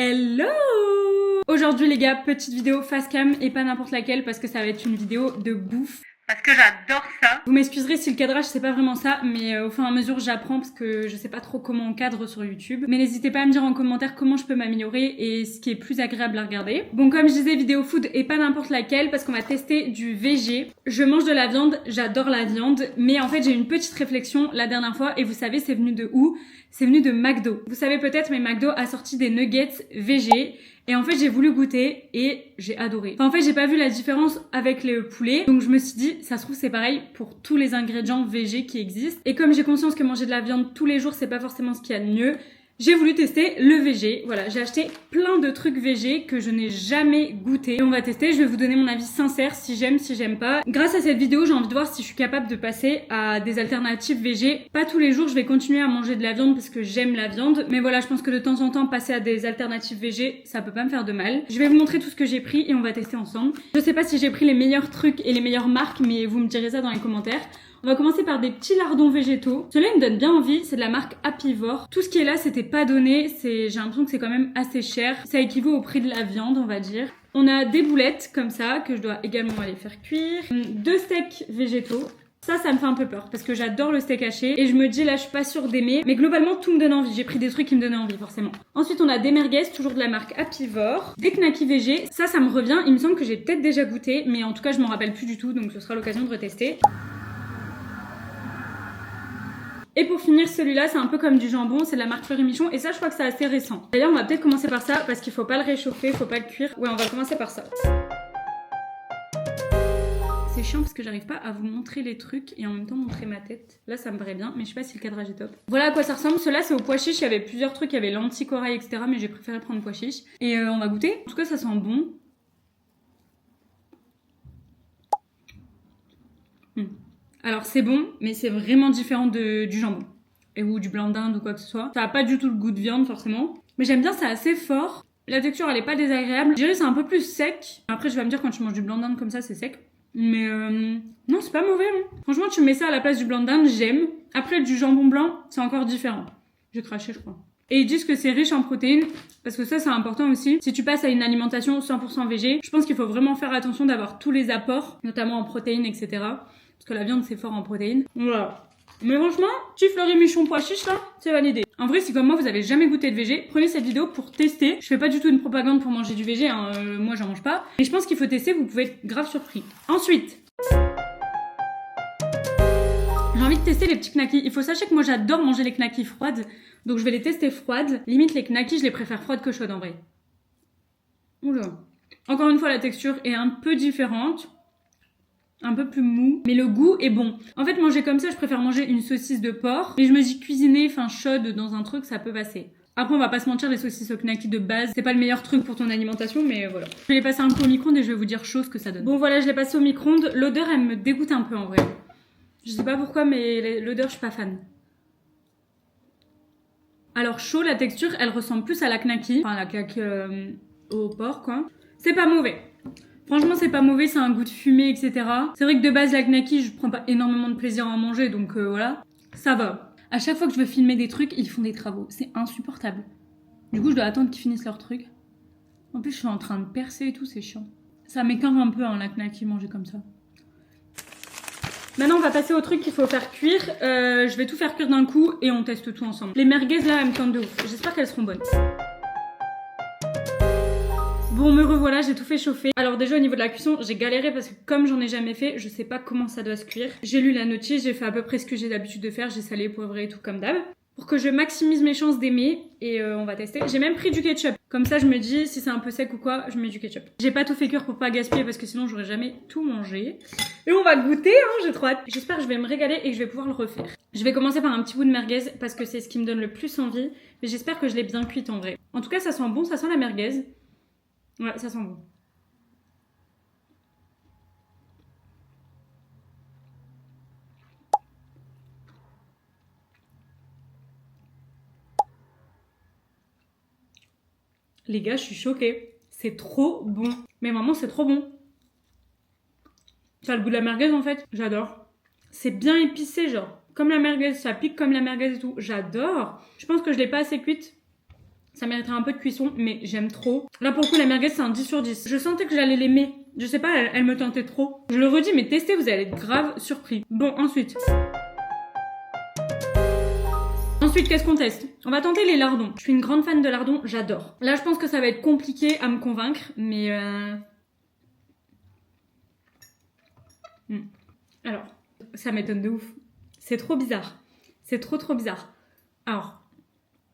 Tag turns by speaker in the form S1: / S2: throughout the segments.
S1: Hello! Aujourd'hui les gars, petite vidéo face cam et pas n'importe laquelle parce que ça va être une vidéo de bouffe. Parce que j'adore ça. Vous m'excuserez si le cadrage c'est pas vraiment ça, mais au fur et à mesure j'apprends parce que je sais pas trop comment on cadre sur YouTube. Mais n'hésitez pas à me dire en commentaire comment je peux m'améliorer et ce qui est plus agréable à regarder. Bon, comme je disais, vidéo food et pas n'importe laquelle parce qu'on va tester du VG. Je mange de la viande, j'adore la viande, mais en fait j'ai eu une petite réflexion la dernière fois et vous savez c'est venu de où? C'est venu de McDo. Vous savez peut-être, mais McDo a sorti des nuggets VG. Et en fait, j'ai voulu goûter et j'ai adoré. Enfin, en fait, j'ai pas vu la différence avec le poulet. Donc, je me suis dit, ça se trouve, c'est pareil pour tous les ingrédients VG qui existent. Et comme j'ai conscience que manger de la viande tous les jours, c'est pas forcément ce qu'il y a de mieux, j'ai voulu tester le VG. Voilà, j'ai acheté plein de trucs VG que je n'ai jamais goûté. Et on va tester, je vais vous donner mon avis sincère, si j'aime pas. Grâce à cette vidéo, j'ai envie de voir si je suis capable de passer à des alternatives VG. Pas tous les jours, je vais continuer à manger de la viande parce que j'aime la viande. Mais voilà, je pense que de temps en temps, passer à des alternatives VG, ça peut pas me faire de mal. Je vais vous montrer tout ce que j'ai pris et on va tester ensemble. Je sais pas si j'ai pris les meilleurs trucs et les meilleures marques, mais vous me direz ça dans les commentaires. On va commencer par des petits lardons végétaux. Ceux-là, ils me donnent bien envie. C'est de la marque Apivore. Tout ce qui est là, c'était pas donné. J'ai l'impression que c'est quand même assez cher. Ça équivaut au prix de la viande, on va dire. On a des boulettes comme ça, que je dois également aller faire cuire. 2 steaks végétaux. Ça me fait un peu peur parce que j'adore le steak haché et je me dis là je suis pas sûre d'aimer, mais globalement tout me donne envie. J'ai pris des trucs qui me donnaient envie forcément. Ensuite on a des merguez, toujours de la marque Apivore, des knackis VG. Ça me revient. Il me semble que j'ai peut-être déjà goûté, mais en tout cas je m'en rappelle plus du tout, donc ce sera l'occasion de retester. Et pour finir, celui-là, c'est un peu comme du jambon, c'est de la marque Fleury Michon, et ça, je crois que c'est assez récent. D'ailleurs, on va peut-être commencer par ça, parce qu'il faut pas le réchauffer, faut pas le cuire. Ouais, on va commencer par ça. C'est chiant parce que j'arrive pas à vous montrer les trucs et en même temps montrer ma tête. Là, ça me paraît bien, mais je sais pas si le cadrage est top. Voilà à quoi ça ressemble. Ceux-là, c'est au pois chiche. Il y avait plusieurs trucs, il y avait lentilles, corail, etc. Mais j'ai préféré prendre pois chiche. Et on va goûter. En tout cas, ça sent bon. Alors c'est bon, mais c'est vraiment différent du jambon. Ou du blanc d'Inde ou quoi que ce soit. Ça a pas du tout le goût de viande forcément. Mais j'aime bien, c'est assez fort. La texture elle est pas désagréable. Je dirais c'est un peu plus sec. Après je vais me dire quand tu manges du blanc d'Inde comme ça c'est sec. Mais non c'est pas mauvais. Hein. Franchement tu mets ça à la place du blanc d'Inde, j'aime. Après du jambon blanc c'est encore différent. J'ai craché je crois. Et ils disent que c'est riche en protéines, parce que ça c'est important aussi. Si tu passes à une alimentation 100% végé, je pense qu'il faut vraiment faire attention d'avoir tous les apports, notamment en protéines, etc. Parce que la viande c'est fort en protéines. Voilà. Mais franchement, petit Fleury Michon pois chiche là, c'est validé. En vrai, si comme moi vous avez jamais goûté de VG, prenez cette vidéo pour tester. Je fais pas du tout une propagande pour manger du VG, hein. Moi j'en mange pas. Mais je pense qu'il faut tester, vous pouvez être grave surpris. Ensuite, j'ai envie de tester les petits knackis. Il faut sachez que moi j'adore manger les knackis froides. Donc je vais les tester froides. Limite les knackis, je les préfère froides que chaudes en vrai. Oula. Encore une fois, la texture est un peu différente. Un peu plus mou, mais le goût est bon. En fait, manger comme ça, je préfère manger une saucisse de porc. Mais je me dis cuisiner, chaude dans un truc, ça peut passer. Après, on va pas se mentir, les saucisses au knacky de base, c'est pas le meilleur truc pour ton alimentation, mais voilà. Je vais les passer un coup au micro-ondes et je vais vous dire chaud ce que ça donne. Bon voilà, je l'ai passé au micro-ondes. L'odeur, elle me dégoûte un peu en vrai. Je sais pas pourquoi, mais l'odeur, je suis pas fan. Alors chaud, la texture, elle ressemble plus à la knacky. Enfin, la claque au porc, quoi. C'est pas mauvais. Franchement, c'est pas mauvais, c'est un goût de fumée, etc. C'est vrai que de base, la knacky, je prends pas énormément de plaisir à en manger, donc voilà. Ça va. À chaque fois que je veux filmer des trucs, ils font des travaux. C'est insupportable. Du coup, je dois attendre qu'ils finissent leurs trucs. En plus, je suis en train de percer et tout, c'est chiant. Ça m'écoeure un peu, hein, la knacky, manger comme ça. Maintenant, on va passer au truc qu'il faut faire cuire. Je vais tout faire cuire d'un coup et on teste tout ensemble. Les merguez, là, elles me tentent de ouf. J'espère qu'elles seront bonnes. Bon, me revoilà, j'ai tout fait chauffer. Alors déjà au niveau de la cuisson, j'ai galéré parce que comme j'en ai jamais fait, je sais pas comment ça doit se cuire. J'ai lu la notice, j'ai fait à peu près ce que j'ai l'habitude de faire, j'ai salé, poivré et tout comme d'hab. Pour que je maximise mes chances d'aimer et on va tester. J'ai même pris du ketchup. Comme ça je me dis si c'est un peu sec ou quoi, je mets du ketchup. J'ai pas tout fait cuire pour pas gaspiller parce que sinon j'aurais jamais tout mangé. Et on va goûter, hein, j'ai trop hâte. J'espère que je vais me régaler et que je vais pouvoir le refaire. Je vais commencer par un petit bout de merguez parce que c'est ce qui me donne le plus envie. Mais j'espère que je l'ai bien cuite en vrai. En tout cas ça sent bon, ça sent la merguez. Ouais, ça sent bon. Les gars, je suis choquée. C'est trop bon. Mais vraiment, c'est trop bon. Ça a le goût de la merguez en fait. J'adore. C'est bien épicé, genre. Comme la merguez, ça pique comme la merguez et tout. J'adore. Je pense que je l'ai pas assez cuite. Ça mériterait un peu de cuisson, mais j'aime trop. Là, pour le coup, la merguez, c'est un 10 sur 10. Je sentais que j'allais l'aimer. Je sais pas, elle me tentait trop. Je le redis, mais testez, vous allez être grave surpris. Bon, ensuite, qu'est-ce qu'on teste? On va tenter les lardons. Je suis une grande fan de lardons, j'adore. Là, je pense que ça va être compliqué à me convaincre, mais Alors, ça m'étonne de ouf. C'est trop bizarre. C'est trop bizarre. Alors,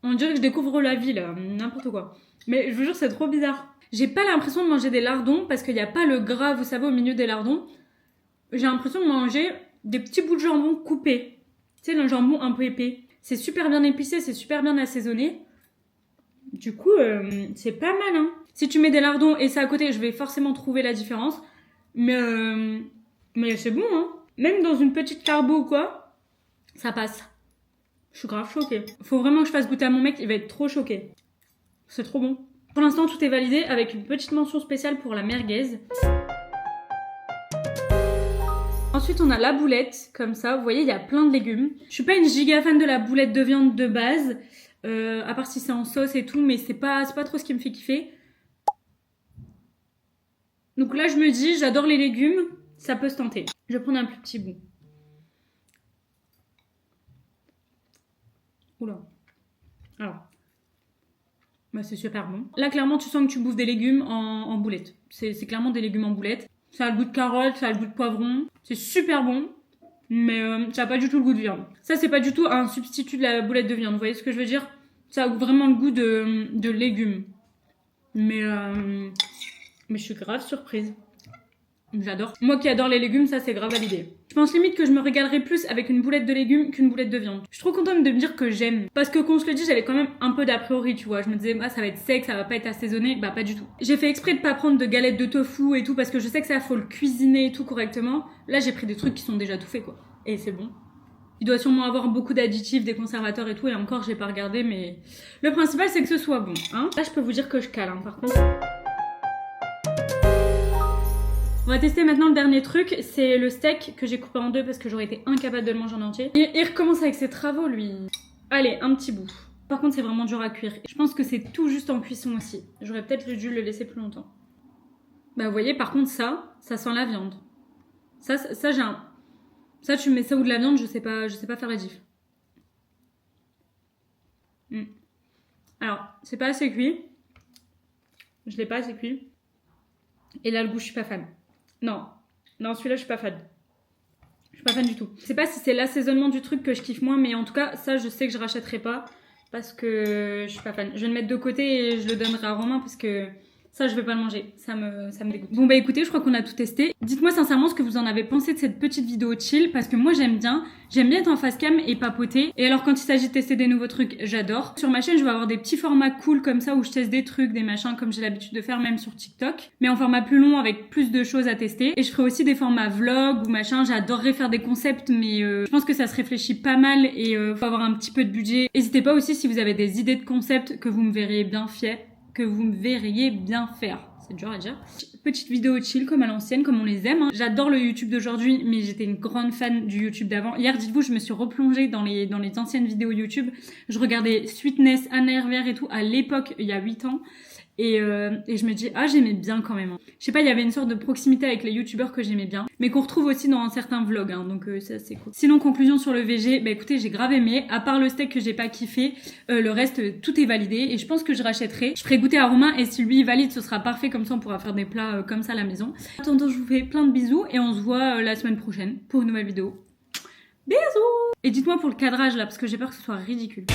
S1: on dirait que je découvre la vie, là. N'importe quoi. Mais je vous jure, c'est trop bizarre. J'ai pas l'impression de manger des lardons parce qu'il n'y a pas le gras, vous savez, au milieu des lardons. J'ai l'impression de manger des petits bouts de jambon coupés. Tu sais, le jambon un peu épais. C'est super bien épicé, c'est super bien assaisonné. Du coup, c'est pas mal, hein. Si tu mets des lardons et ça à côté, je vais forcément trouver la différence. Mais c'est bon, hein. Même dans une petite carbo ou quoi, ça passe. Je suis grave choquée. Faut vraiment que je fasse goûter à mon mec, il va être trop choqué. C'est trop bon. Pour l'instant, tout est validé avec une petite mention spéciale pour la merguez. Ensuite, on a la boulette, comme ça. Vous voyez, il y a plein de légumes. Je suis pas une giga fan de la boulette de viande de base, à part si c'est en sauce et tout, mais c'est pas trop ce qui me fait kiffer. Donc là, je me dis, j'adore les légumes, ça peut se tenter. Je vais prendre un plus petit bout. Oula. Alors, bah c'est super bon. Là, clairement, tu sens que tu bouffes des légumes en boulettes. C'est clairement des légumes en boulettes. Ça a le goût de carotte, ça a le goût de poivron. C'est super bon, mais ça a pas du tout le goût de viande. Ça, c'est pas du tout un substitut de la boulette de viande. Vous voyez ce que je veux dire? Ça a vraiment le goût de légumes. Mais je suis grave surprise. J'adore. Moi qui adore les légumes, ça c'est grave validé. Je pense limite que je me régalerais plus avec une boulette de légumes qu'une boulette de viande. Je suis trop contente de me dire que j'aime. Parce que quand je le dis, j'avais quand même un peu d'a priori, tu vois. Je me disais, bah ça va être sec, ça va pas être assaisonné. Bah pas du tout. J'ai fait exprès de pas prendre de galettes de tofu et tout parce que je sais que ça faut le cuisiner et tout correctement. Là j'ai pris des trucs qui sont déjà tout faits quoi. Et c'est bon. Il doit sûrement avoir beaucoup d'additifs, des conservateurs et tout. Et encore j'ai pas regardé mais... Le principal c'est que ce soit bon. Hein. Là je peux vous dire que je cale hein, par contre. On va tester maintenant le dernier truc, c'est le steak que j'ai coupé en deux parce que j'aurais été incapable de le manger en entier. Et il recommence avec ses travaux lui. Allez, un petit bout. Par contre c'est vraiment dur à cuire. Je pense que c'est tout juste en cuisson aussi. J'aurais peut-être dû le laisser plus longtemps. Bah vous voyez par contre ça sent la viande. Ça j'ai un... Ça tu mets ça ou de la viande, je sais pas faire la diff. Alors, c'est pas assez cuit. Je l'ai pas assez cuit. Et là le goût je suis pas fan. Non, celui-là, je suis pas fan. Je suis pas fan du tout. Je sais pas si c'est l'assaisonnement du truc que je kiffe moins, mais en tout cas, ça, je sais que je rachèterai pas parce que je suis pas fan. Je vais le mettre de côté et je le donnerai à Romain parce que ça, je vais pas le manger. Ça me dégoûte. Bon, bah écoutez, je crois qu'on a tout testé. Dites-moi sincèrement ce que vous en avez pensé de cette petite vidéo chill parce que moi, j'aime bien. J'aime bien être en face cam et papoter. Et alors, quand il s'agit de tester des nouveaux trucs, j'adore. Sur ma chaîne, je vais avoir des petits formats cool comme ça où je teste des trucs, des machins comme j'ai l'habitude de faire même sur TikTok. Mais en format plus long avec plus de choses à tester. Et je ferai aussi des formats vlog ou machin. J'adorerais faire des concepts, mais je pense que ça se réfléchit pas mal et faut avoir un petit peu de budget. N'hésitez pas aussi si vous avez des idées de concepts que vous me verriez bien faire. C'est dur à dire. Petite vidéo chill comme à l'ancienne, comme on les aime. Hein. J'adore le YouTube d'aujourd'hui, mais j'étais une grande fan du YouTube d'avant. Hier, dites-vous, je me suis replongée dans les anciennes vidéos YouTube. Je regardais Sweetness, Anna Hervère et tout à l'époque, il y a 8 ans. Et je me dis, ah j'aimais bien quand même. Je sais pas, il y avait une sorte de proximité avec les youtubeurs que j'aimais bien, mais qu'on retrouve aussi dans certains vlogs, hein, donc ça c'est cool. Sinon, conclusion sur le VG, bah écoutez, j'ai grave aimé, à part le steak que j'ai pas kiffé, le reste tout est validé et je pense que je rachèterai. Je ferai goûter à Romain et si lui valide, ce sera parfait, comme ça on pourra faire des plats comme ça à la maison. En attendant, je vous fais plein de bisous et on se voit la semaine prochaine pour une nouvelle vidéo. Bisous! Et dites-moi pour le cadrage là, parce que j'ai peur que ce soit ridicule.